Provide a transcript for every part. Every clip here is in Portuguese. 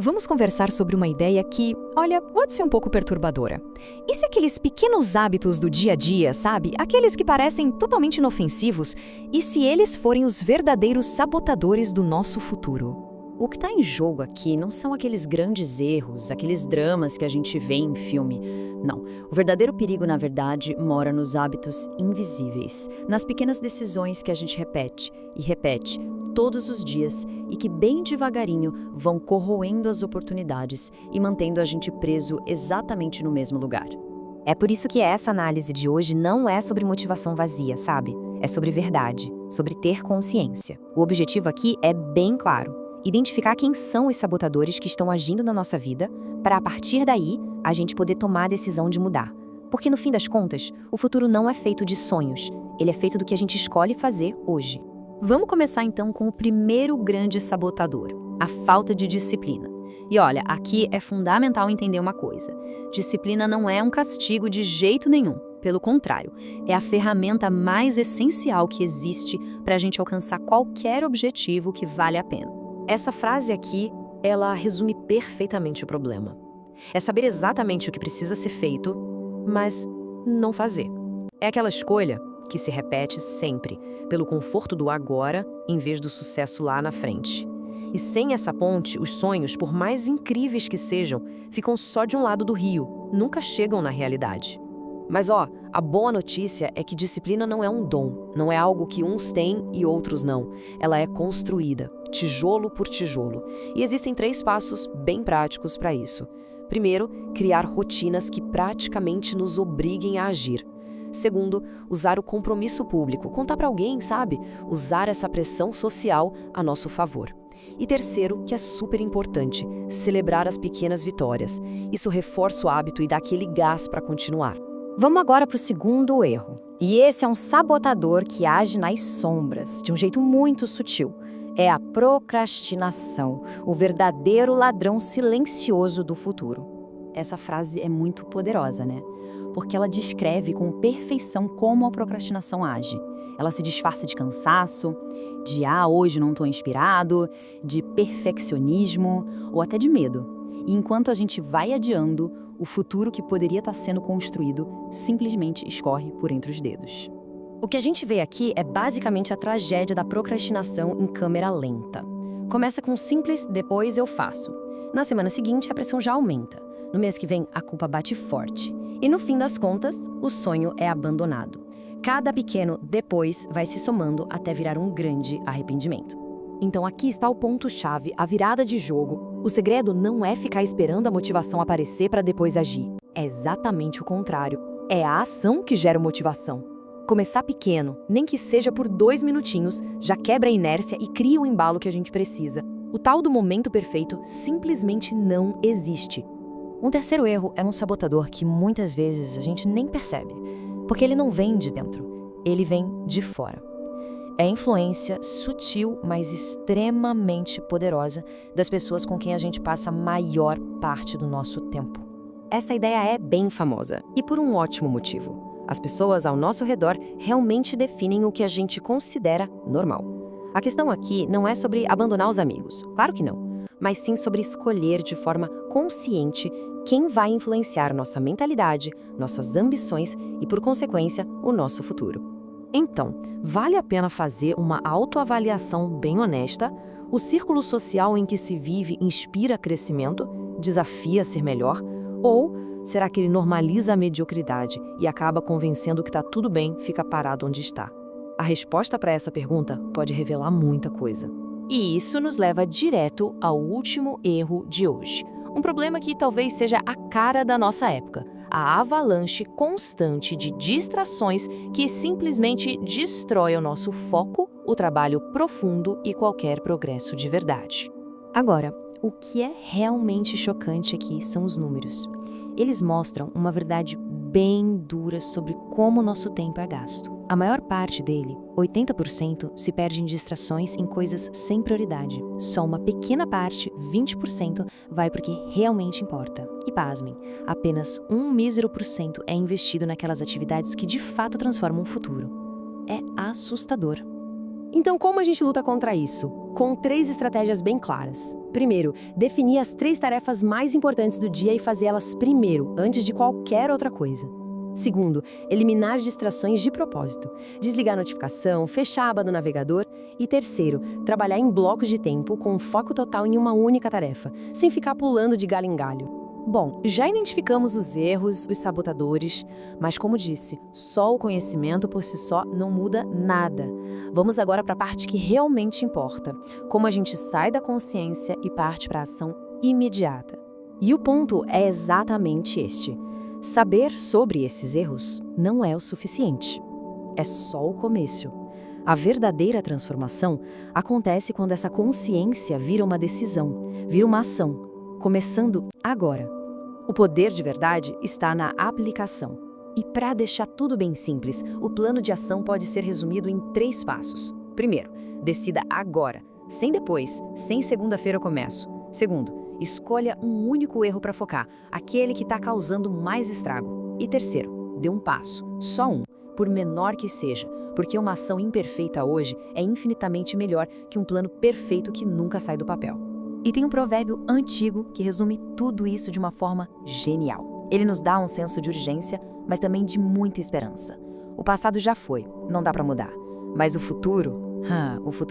Vamos conversar sobre uma ideia que, olha, pode ser um pouco perturbadora. E se aqueles pequenos hábitos do dia a dia, sabe? Aqueles que parecem totalmente inofensivos, e se eles forem os verdadeiros sabotadores do nosso futuro? O que está em jogo aqui não são aqueles grandes erros, aqueles dramas que a gente vê em filme. Não. O verdadeiro perigo, na verdade, mora nos hábitos invisíveis, nas pequenas decisões que a gente repete e repete todos os dias e que bem devagarinho vão corroendo as oportunidades e mantendo a gente preso exatamente no mesmo lugar. É por isso que essa análise de hoje não é sobre motivação vazia, sabe? É sobre verdade, sobre ter consciência. O objetivo aqui é bem claro: identificar quem são os sabotadores que estão agindo na nossa vida, para a partir daí a gente poder tomar a decisão de mudar. Porque no fim das contas, o futuro não é feito de sonhos, ele é feito do que a gente escolhe fazer hoje. Vamos começar então com o primeiro grande sabotador, a falta de disciplina. E olha, aqui é fundamental entender uma coisa: disciplina não é um castigo de jeito nenhum. Pelo contrário, é a ferramenta mais essencial que existe para a gente alcançar qualquer objetivo que vale a pena. Essa frase aqui, ela resume perfeitamente o problema. É saber exatamente o que precisa ser feito, mas não fazer. É aquela escolha que se repete sempre, pelo conforto do agora, em vez do sucesso lá na frente. E sem essa ponte, os sonhos, por mais incríveis que sejam, ficam só de um lado do rio, nunca chegam na realidade. Mas a boa notícia é que disciplina não é um dom, não é algo que uns têm e outros não. Ela é construída, tijolo por tijolo. E existem 3 passos bem práticos para isso. Primeiro, criar rotinas que praticamente nos obriguem a agir. Segundo, usar o compromisso público, contar para alguém, sabe? Usar essa pressão social a nosso favor. E terceiro, que é super importante, celebrar as pequenas vitórias. Isso reforça o hábito e dá aquele gás para continuar. Vamos agora para o segundo erro. E esse é um sabotador que age nas sombras, de um jeito muito sutil. É a procrastinação, o verdadeiro ladrão silencioso do futuro. Essa frase é muito poderosa, né? Porque ela descreve com perfeição como a procrastinação age. Ela se disfarça de cansaço, de hoje não estou inspirado, de perfeccionismo ou até de medo. E enquanto a gente vai adiando, o futuro que poderia estar sendo construído simplesmente escorre por entre os dedos. O que a gente vê aqui é basicamente a tragédia da procrastinação em câmera lenta. Começa com um simples "depois eu faço". Na semana seguinte, a pressão já aumenta. No mês que vem, a culpa bate forte. E no fim das contas, o sonho é abandonado. Cada pequeno "depois" vai se somando até virar um grande arrependimento. Então aqui está o ponto-chave, a virada de jogo. O segredo não é ficar esperando a motivação aparecer para depois agir. É exatamente o contrário. É a ação que gera motivação. Começar pequeno, nem que seja por 2 minutinhos, já quebra a inércia e cria o embalo que a gente precisa. O tal do momento perfeito simplesmente não existe. Um terceiro erro é um sabotador que muitas vezes a gente nem percebe, porque ele não vem de dentro, ele vem de fora. É a influência sutil, mas extremamente poderosa das pessoas com quem a gente passa a maior parte do nosso tempo. Essa ideia é bem famosa, e por um ótimo motivo. As pessoas ao nosso redor realmente definem o que a gente considera normal. A questão aqui não é sobre abandonar os amigos, claro que não, mas sim sobre escolher de forma consciente quem vai influenciar nossa mentalidade, nossas ambições e, por consequência, o nosso futuro. Então, vale a pena fazer uma autoavaliação bem honesta? O círculo social em que se vive inspira crescimento, desafia a ser melhor? Ou será que ele normaliza a mediocridade e acaba convencendo que está tudo bem, fica parado onde está? A resposta para essa pergunta pode revelar muita coisa. E isso nos leva direto ao último erro de hoje. Um problema que talvez seja a cara da nossa época: a avalanche constante de distrações que simplesmente destrói o nosso foco, o trabalho profundo e qualquer progresso de verdade. Agora, o que é realmente chocante aqui são os números. Eles mostram uma verdade bem dura sobre como o nosso tempo é gasto. A maior parte dele, 80%, se perde em distrações em coisas sem prioridade. Só uma pequena parte, 20%, vai para o que realmente importa. E pasmem, apenas 1 mísero por cento é investido naquelas atividades que de fato transformam o futuro. É assustador. Então, como a gente luta contra isso? Com 3 estratégias bem claras. Primeiro, definir as 3 tarefas mais importantes do dia e fazer elas primeiro, antes de qualquer outra coisa. Segundo, eliminar distrações de propósito. Desligar a notificação, fechar a aba do navegador. E terceiro, trabalhar em blocos de tempo com foco total em uma única tarefa, sem ficar pulando de galho em galho. Bom, já identificamos os erros, os sabotadores, mas como disse, só o conhecimento por si só não muda nada. Vamos agora para a parte que realmente importa, como a gente sai da consciência e parte para a ação imediata. E o ponto é exatamente este. Saber sobre esses erros não é o suficiente. É só o começo. A verdadeira transformação acontece quando essa consciência vira uma decisão, vira uma ação, começando agora. O poder de verdade está na aplicação. E para deixar tudo bem simples, o plano de ação pode ser resumido em 3 passos. Primeiro, decida agora, sem depois, sem segunda-feira eu começo. Segundo, escolha um único erro para focar, aquele que está causando mais estrago. E terceiro, dê um passo, só um, por menor que seja, porque uma ação imperfeita hoje é infinitamente melhor que um plano perfeito que nunca sai do papel. E tem um provérbio antigo que resume tudo isso de uma forma genial. Ele nos dá um senso de urgência, mas também de muita esperança. O passado já foi, não dá para mudar. Mas o futuro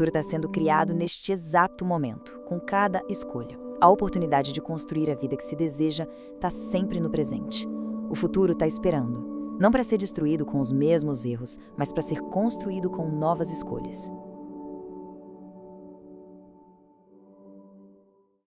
está sendo criado neste exato momento, com cada escolha. A oportunidade de construir a vida que se deseja está sempre no presente. O futuro está esperando, não para ser destruído com os mesmos erros, mas para ser construído com novas escolhas.